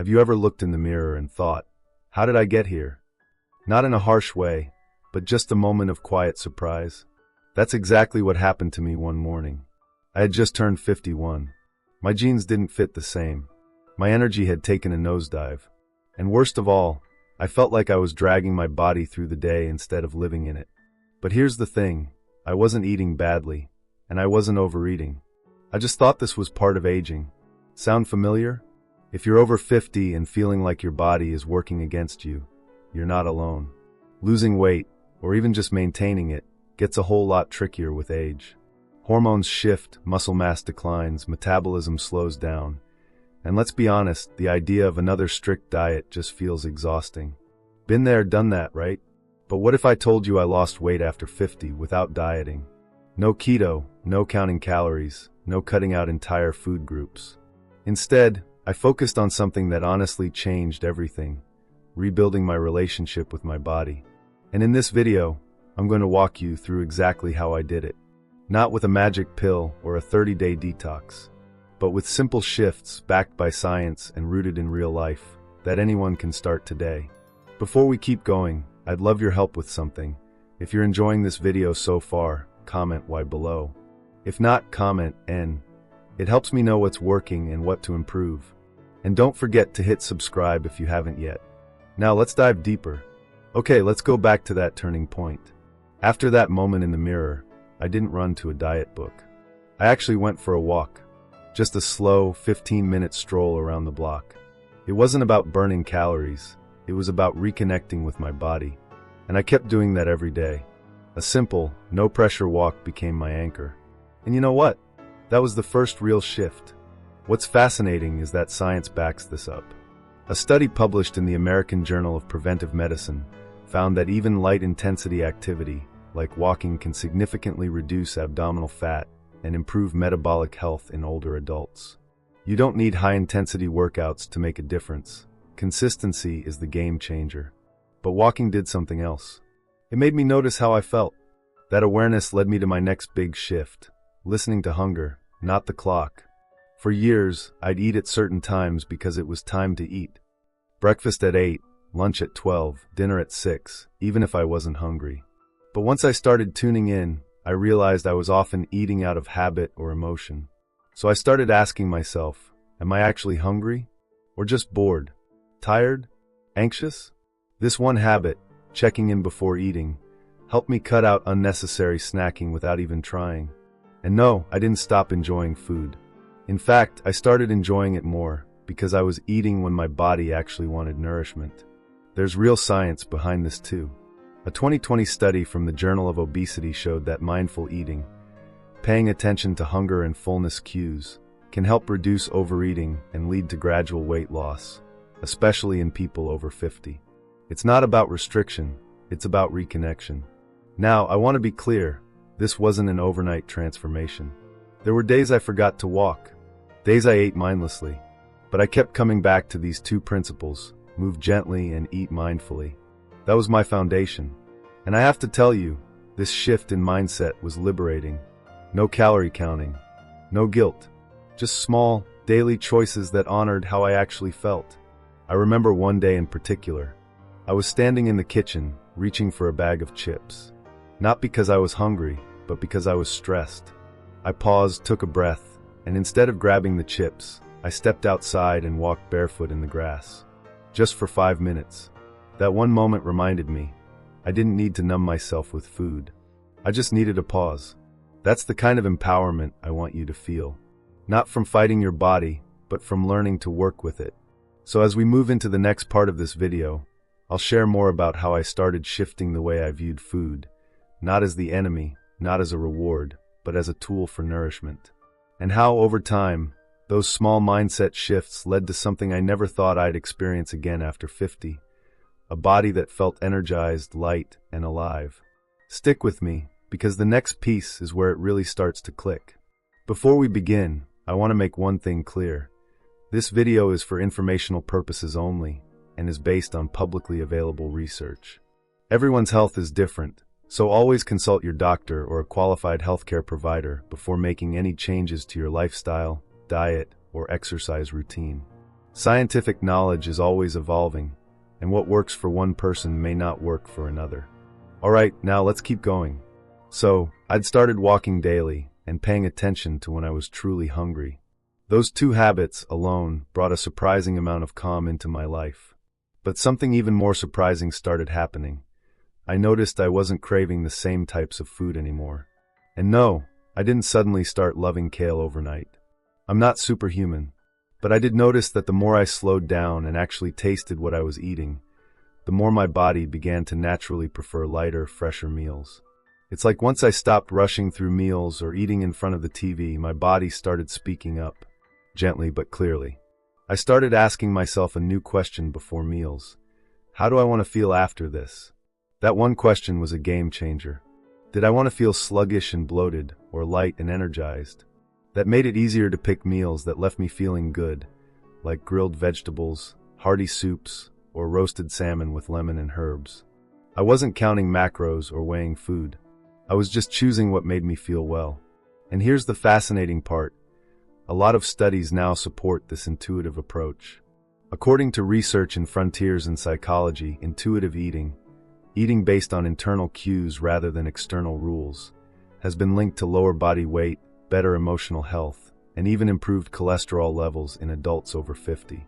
Have you ever looked in the mirror and thought, how did I get here? Not in a harsh way, but just a moment of quiet surprise. That's exactly what happened to me one morning. I had just turned 51. My jeans didn't fit the same. My energy had taken a nosedive. And worst of all, I felt like I was dragging my body through the day instead of living in it. But here's the thing, I wasn't eating badly, and I wasn't overeating. I just thought this was part of aging. Sound familiar? If you're over 50 and feeling like your body is working against you, you're not alone. Losing weight, or even just maintaining it, gets a whole lot trickier with age. Hormones shift, muscle mass declines, metabolism slows down. And let's be honest, the idea of another strict diet just feels exhausting. Been there, done that, right? But what if I told you I lost weight after 50 without dieting? No keto, no counting calories, no cutting out entire food groups. Instead, I focused on something that honestly changed everything, rebuilding my relationship with my body. And in this video, I'm going to walk you through exactly how I did it. Not with a magic pill or a 30-day detox, but with simple shifts backed by science and rooted in real life that anyone can start today. Before we keep going, I'd love your help with something. If you're enjoying this video so far, comment Y below. If not, comment N. It helps me know what's working and what to improve. And don't forget to hit subscribe if you haven't yet. Now let's dive deeper. Okay, let's go back to that turning point. After that moment in the mirror, I didn't run to a diet book. I actually went for a walk. Just a slow 15-minute stroll around the block. It wasn't about burning calories. It was about reconnecting with my body. And I kept doing that every day. A simple, no-pressure walk became my anchor. And you know what? That was the first real shift. What's fascinating is that science backs this up. A study published in the American Journal of Preventive Medicine found that even light-intensity activity, like walking, can significantly reduce abdominal fat and improve metabolic health in older adults. You don't need high-intensity workouts to make a difference. Consistency is the game changer. But walking did something else. It made me notice how I felt. That awareness led me to my next big shift, listening to hunger, not the clock. For years, I'd eat at certain times because it was time to eat. Breakfast at 8, lunch at 12, dinner at 6, even if I wasn't hungry. But once I started tuning in, I realized I was often eating out of habit or emotion. So I started asking myself, am I actually hungry? Or just bored? Tired? Anxious? This one habit, checking in before eating, helped me cut out unnecessary snacking without even trying. And no, I didn't stop enjoying food. In fact, I started enjoying it more because I was eating when my body actually wanted nourishment. There's real science behind this too. A 2020 study from the Journal of Obesity showed that mindful eating, paying attention to hunger and fullness cues, can help reduce overeating and lead to gradual weight loss, especially in people over 50. It's not about restriction, it's about reconnection. Now, I want to be clear, this wasn't an overnight transformation. There were days I forgot to walk, days I ate mindlessly, but I kept coming back to these two principles: move gently and eat mindfully. That was my foundation. And I have to tell you, this shift in mindset was liberating. No calorie counting, no guilt, just small, daily choices that honored how I actually felt. I remember one day in particular. I was standing in the kitchen, reaching for a bag of chips. Not because I was hungry, but because I was stressed. I paused, took a breath, and instead of grabbing the chips, I stepped outside and walked barefoot in the grass. Just for 5 minutes. That one moment reminded me, I didn't need to numb myself with food. I just needed a pause. That's the kind of empowerment I want you to feel. Not from fighting your body, but from learning to work with it. So as we move into the next part of this video, I'll share more about how I started shifting the way I viewed food, not as the enemy, not as a reward, but as a tool for nourishment. And how, over time, those small mindset shifts led to something I never thought I'd experience again after 50. A body that felt energized, light, and alive. Stick with me, because the next piece is where it really starts to click. Before we begin, I want to make one thing clear. This video is for informational purposes only, and is based on publicly available research. Everyone's health is different, so always consult your doctor or a qualified healthcare provider before making any changes to your lifestyle, diet, or exercise routine. Scientific knowledge is always evolving, and what works for one person may not work for another. Alright, now let's keep going. So, I'd started walking daily and paying attention to when I was truly hungry. Those two habits alone brought a surprising amount of calm into my life. But something even more surprising started happening. I noticed I wasn't craving the same types of food anymore. And no, I didn't suddenly start loving kale overnight. I'm not superhuman, but I did notice that the more I slowed down and actually tasted what I was eating, the more my body began to naturally prefer lighter, fresher meals. It's like once I stopped rushing through meals or eating in front of the TV, my body started speaking up, gently but clearly. I started asking myself a new question before meals. How do I want to feel after this? That one question was a game changer. Did I want to feel sluggish and bloated, or light and energized? That made it easier to pick meals that left me feeling good, like grilled vegetables, hearty soups, or roasted salmon with lemon and herbs. I wasn't counting macros or weighing food. I was just choosing what made me feel well. And here's the fascinating part. A lot of studies now support this intuitive approach. According to research in Frontiers in Psychology, intuitive eating, eating based on internal cues rather than external rules, has been linked to lower body weight, better emotional health, and even improved cholesterol levels in adults over 50.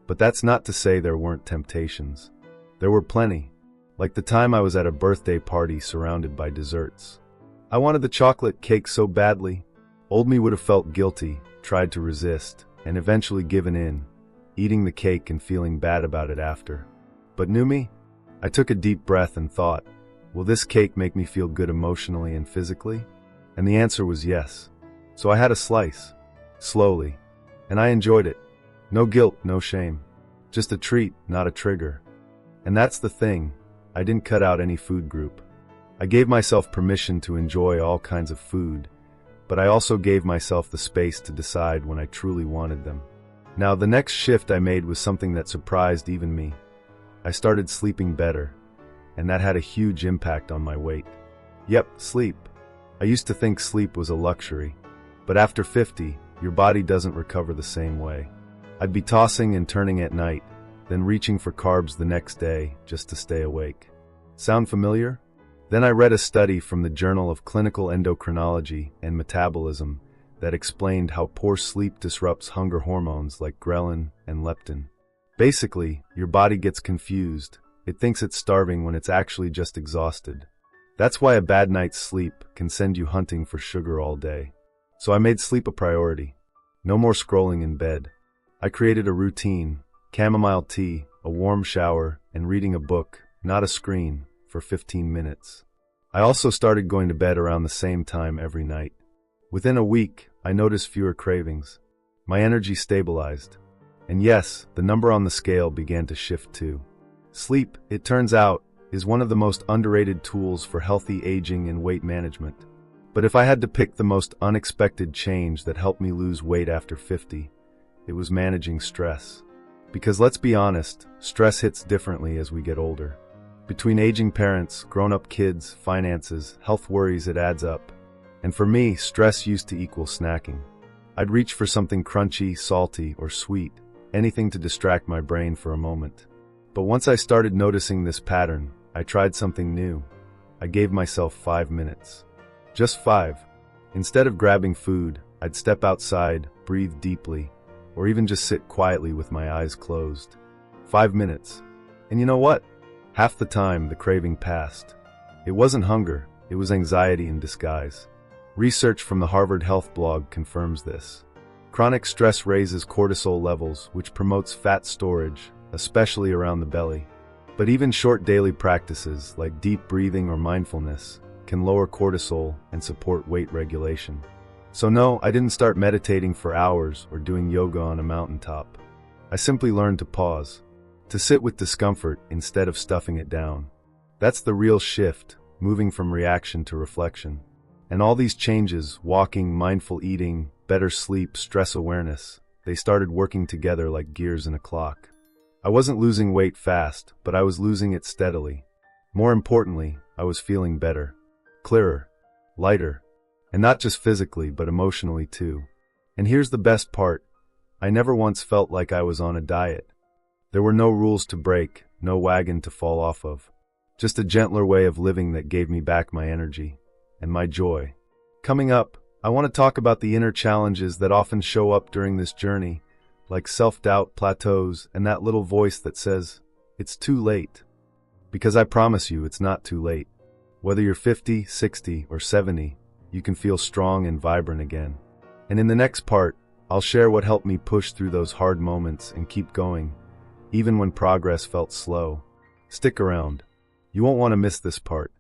But that's not to say there weren't temptations. There were plenty. Like the time I was at a birthday party surrounded by desserts. I wanted the chocolate cake so badly. Old me would have felt guilty, tried to resist, and eventually given in, eating the cake and feeling bad about it after. But new me? I took a deep breath and thought, will this cake make me feel good emotionally and physically? And the answer was yes. So I had a slice, slowly, and I enjoyed it. No guilt, no shame. Just a treat, not a trigger. And that's the thing. I didn't cut out any food group. I gave myself permission to enjoy all kinds of food, but I also gave myself the space to decide when I truly wanted them. Now, the next shift I made was something that surprised even me. I started sleeping better, and that had a huge impact on my weight. Yep, sleep. I used to think sleep was a luxury, but after 50, your body doesn't recover the same way. I'd be tossing and turning at night, then reaching for carbs the next day just to stay awake. Sound familiar? Then I read a study from the Journal of Clinical Endocrinology and Metabolism that explained how poor sleep disrupts hunger hormones like ghrelin and leptin. Basically, your body gets confused. It thinks it's starving when it's actually just exhausted. That's why a bad night's sleep can send you hunting for sugar all day. So I made sleep a priority. No more scrolling in bed. I created a routine. Chamomile tea, a warm shower, and reading a book, not a screen, for 15 minutes. I also started going to bed around the same time every night. Within a week, I noticed fewer cravings. My energy stabilized. And yes, the number on the scale began to shift too. Sleep, it turns out, is one of the most underrated tools for healthy aging and weight management. But if I had to pick the most unexpected change that helped me lose weight after 50, it was managing stress. Because let's be honest, stress hits differently as we get older. Between aging parents, grown-up kids, finances, health worries, it adds up. And for me, stress used to equal snacking. I'd reach for something crunchy, salty, or sweet, anything to distract my brain for a moment. But once I started noticing this pattern, I tried something new. I gave myself 5 minutes. Just 5. Instead of grabbing food, I'd step outside, breathe deeply, or even just sit quietly with my eyes closed. 5 minutes. And you know what? Half the time, the craving passed. It wasn't hunger, it was anxiety in disguise. Research from the Harvard Health blog confirms this. Chronic stress raises cortisol levels, which promotes fat storage, especially around the belly. But even short daily practices, like deep breathing or mindfulness, can lower cortisol and support weight regulation. So no, I didn't start meditating for hours or doing yoga on a mountaintop. I simply learned to pause, to sit with discomfort instead of stuffing it down. That's the real shift, moving from reaction to reflection. And all these changes, walking, mindful eating, better sleep, stress awareness, they started working together like gears in a clock. I wasn't losing weight fast, but I was losing it steadily. More importantly, I was feeling better, clearer, lighter. And not just physically, but emotionally too. And here's the best part. I never once felt like I was on a diet. There were no rules to break, no wagon to fall off of. Just a gentler way of living that gave me back my energy and my joy. Coming up, I want to talk about the inner challenges that often show up during this journey, like self-doubt, plateaus, and that little voice that says, "It's too late." Because I promise you, it's not too late. Whether you're 50, 60, or 70, you can feel strong and vibrant again. And in the next part, I'll share what helped me push through those hard moments and keep going, even when progress felt slow. Stick around. You won't want to miss this part.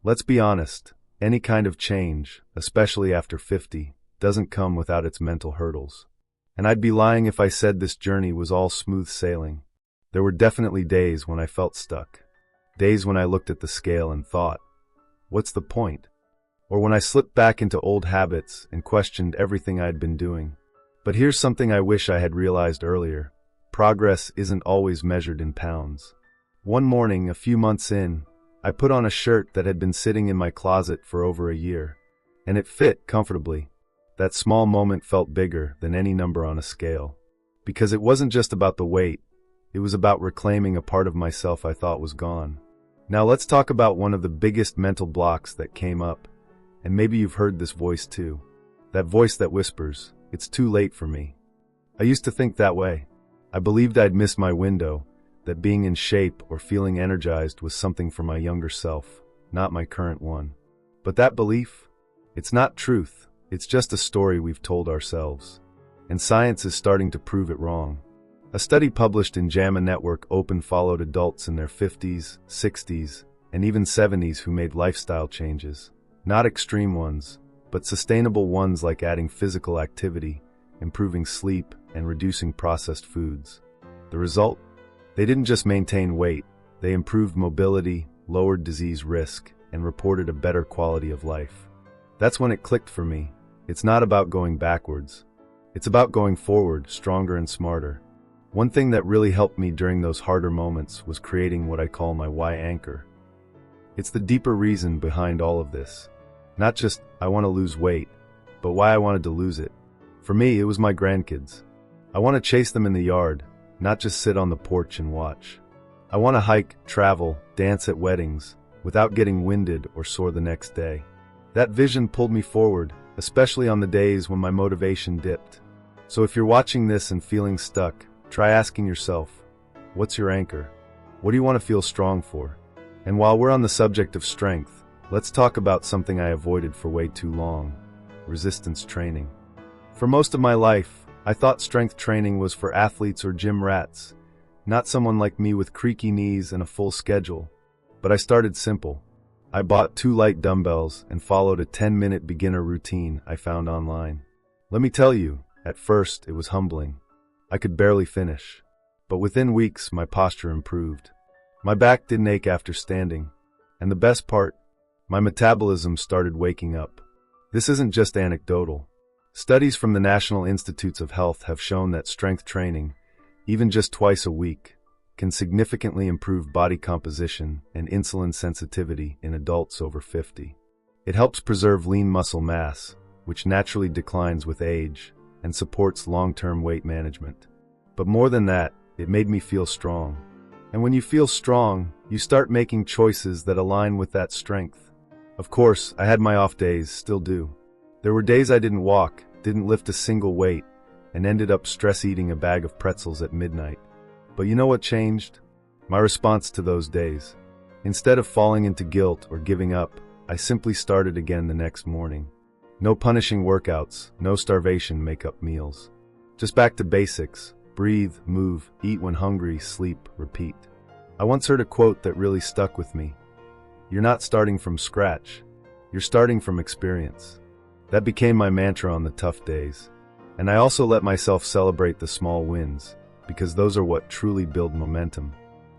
Let's be honest, any kind of change, especially after 50, doesn't come without its mental hurdles. And I'd be lying if I said this journey was all smooth sailing. There were definitely days when I felt stuck. Days when I looked at the scale and thought, what's the point? Or when I slipped back into old habits and questioned everything I'd been doing. But here's something I wish I had realized earlier. Progress isn't always measured in pounds. One morning, a few months in, I put on a shirt that had been sitting in my closet for over a year, and it fit comfortably. That small moment felt bigger than any number on a scale. Because it wasn't just about the weight, it was about reclaiming a part of myself I thought was gone. Now let's talk about one of the biggest mental blocks that came up, and maybe you've heard this voice too. That voice that whispers, "It's too late for me." I used to think that way. I believed I'd missed my window, that being in shape or feeling energized was something for my younger self, not my current one. But that belief? It's not truth, it's just a story we've told ourselves. And science is starting to prove it wrong. A study published in JAMA Network Open followed adults in their 50s, 60s, and even 70s who made lifestyle changes. Not extreme ones, but sustainable ones like adding physical activity, improving sleep, and reducing processed foods. The result? They didn't just maintain weight, they improved mobility, lowered disease risk, and reported a better quality of life. That's when it clicked for me. It's not about going backwards. It's about going forward, stronger and smarter. One thing that really helped me during those harder moments was creating what I call my why anchor. It's the deeper reason behind all of this. Not just, I want to lose weight, but why I wanted to lose it. For me, it was my grandkids. I want to chase them in the yard, not just sit on the porch and watch. I want to hike, travel, dance at weddings, without getting winded or sore the next day. That vision pulled me forward, especially on the days when my motivation dipped. So if you're watching this and feeling stuck, try asking yourself, what's your anchor? What do you want to feel strong for? And while we're on the subject of strength, let's talk about something I avoided for way too long: resistance training. For most of my life, I thought strength training was for athletes or gym rats, not someone like me with creaky knees and a full schedule. But I started simple. I bought 2 light dumbbells and followed a 10-minute beginner routine I found online. Let me tell you, at first it was humbling. I could barely finish. But within weeks, my posture improved. My back didn't ache after standing. And the best part, my metabolism started waking up. This isn't just anecdotal. Studies from the National Institutes of Health have shown that strength training, even just twice a week, can significantly improve body composition and insulin sensitivity in adults over 50. It helps preserve lean muscle mass, which naturally declines with age, and supports long-term weight management. But more than that, it made me feel strong. And when you feel strong, you start making choices that align with that strength. Of course, I had my off days, still do. There were days I didn't walk, didn't lift a single weight, and ended up stress eating a bag of pretzels at midnight. But you know what changed? My response to those days. Instead of falling into guilt or giving up, I simply started again the next morning. No punishing workouts, no starvation make-up meals. Just back to basics: breathe, move, eat when hungry, sleep, repeat. I once heard a quote that really stuck with me. You're not starting from scratch. You're starting from experience. That became my mantra on the tough days. And I also let myself celebrate the small wins, because those are what truly build momentum.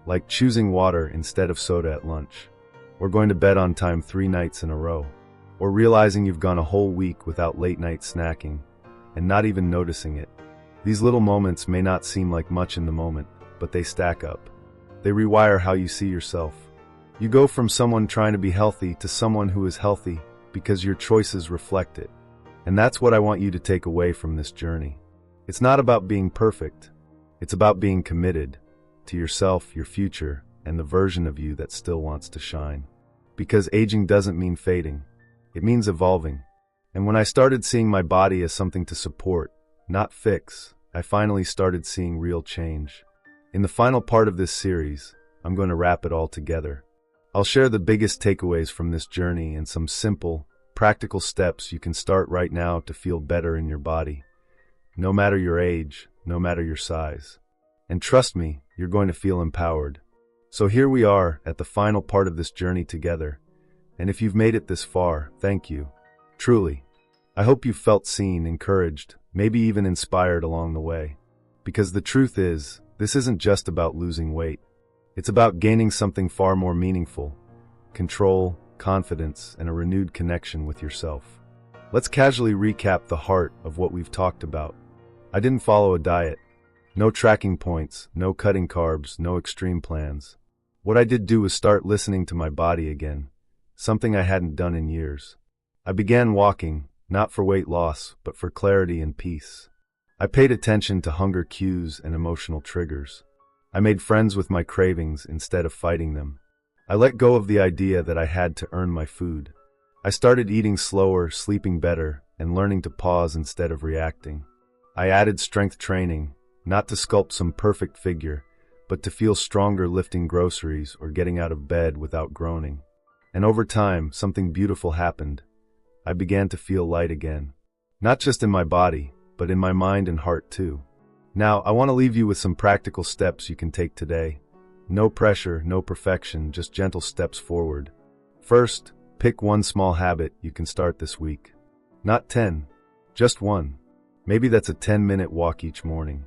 Like choosing water instead of soda at lunch, or going to bed on time 3 nights in a row, or realizing you've gone a whole week without late-night snacking, and not even noticing it. These little moments may not seem like much in the moment, but they stack up. They rewire how you see yourself. You go from someone trying to be healthy to someone who is healthy because your choices reflect it. And that's what I want you to take away from this journey. It's not about being perfect. It's about being committed to yourself, your future, and the version of you that still wants to shine. Because aging doesn't mean fading. It means evolving. And when I started seeing my body as something to support, not fix, I finally started seeing real change. In the final part of this series, I'm going to wrap it all together. I'll share the biggest takeaways from this journey and some simple, practical steps you can start right now to feel better in your body. No matter your age, no matter your size. And trust me, you're going to feel empowered. So here we are at the final part of this journey together. And if you've made it this far, thank you. Truly. I hope you felt seen, encouraged, maybe even inspired along the way. Because the truth is, this isn't just about losing weight. It's about gaining something far more meaningful: control, confidence, and a renewed connection with yourself. Let's casually recap the heart of what we've talked about. I didn't follow a diet. No tracking points, no cutting carbs, no extreme plans. What I did do was start listening to my body again, something I hadn't done in years. I began walking, not for weight loss, but for clarity and peace. I paid attention to hunger cues and emotional triggers. I made friends with my cravings instead of fighting them. I let go of the idea that I had to earn my food. I started eating slower, sleeping better, and learning to pause instead of reacting. I added strength training, not to sculpt some perfect figure, but to feel stronger lifting groceries or getting out of bed without groaning. And over time, something beautiful happened. I began to feel light again. Not just in my body, but in my mind and heart too. Now, I want to leave you with some practical steps you can take today. No pressure, no perfection, just gentle steps forward. First, pick one small habit you can start this week. Not 10, just one. Maybe that's a 10-minute walk each morning,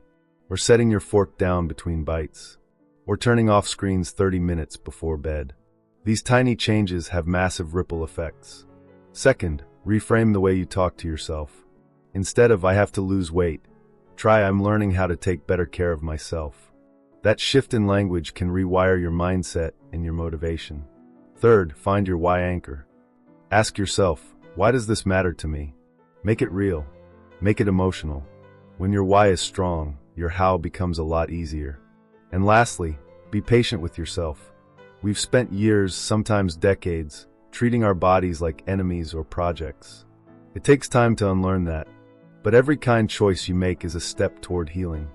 or setting your fork down between bites, or turning off screens 30 minutes before bed. These tiny changes have massive ripple effects. Second, reframe the way you talk to yourself. Instead of "I have to lose weight," try "I'm learning how to take better care of myself." That shift in language can rewire your mindset and your motivation. Third, find your why anchor. Ask yourself, why does this matter to me? Make it real. Make it emotional. When your why is strong, your how becomes a lot easier. And lastly, be patient with yourself. We've spent years, sometimes decades, treating our bodies like enemies or projects. It takes time to unlearn that. But every kind choice you make is a step toward healing.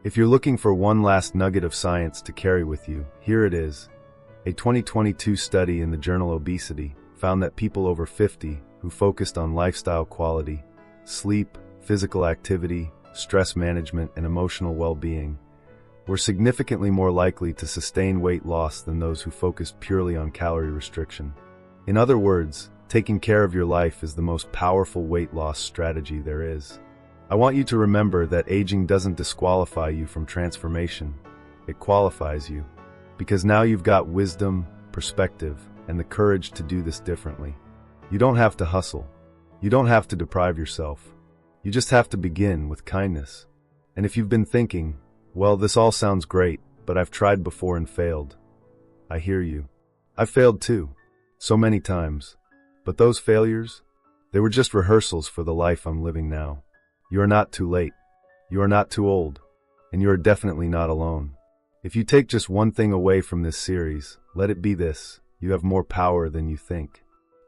If you're looking for one last nugget of science to carry with you, here it is. A 2022 study in the journal Obesity found that people over 50 who focused on lifestyle quality, sleep, physical activity, stress management, and emotional well-being were significantly more likely to sustain weight loss than those who focused purely on calorie restriction. In other words, taking care of your life is the most powerful weight loss strategy there is. I want you to remember that aging doesn't disqualify you from transformation. It qualifies you. Because now you've got wisdom, perspective, and the courage to do this differently. You don't have to hustle. You don't have to deprive yourself. You just have to begin with kindness. And if you've been thinking, well, this all sounds great, but I've tried before and failed, I hear you. I've failed too. So many times. But those failures, they were just rehearsals for the life I'm living now. You are not too late. You are not too old. And you are definitely not alone. If you take just one thing away from this series, let it be this: you have more power than you think.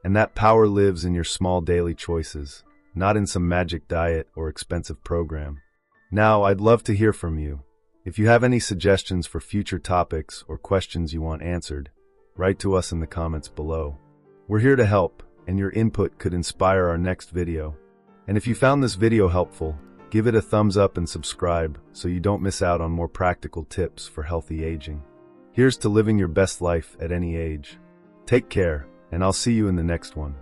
And that power lives in your small daily choices, not in some magic diet or expensive program. Now, I'd love to hear from you. If you have any suggestions for future topics or questions you want answered, write to us in the comments below. We're here to help, and your input could inspire our next video. And if you found this video helpful, give it a thumbs up and subscribe so you don't miss out on more practical tips for healthy aging. Here's to living your best life at any age. Take care, and I'll see you in the next one.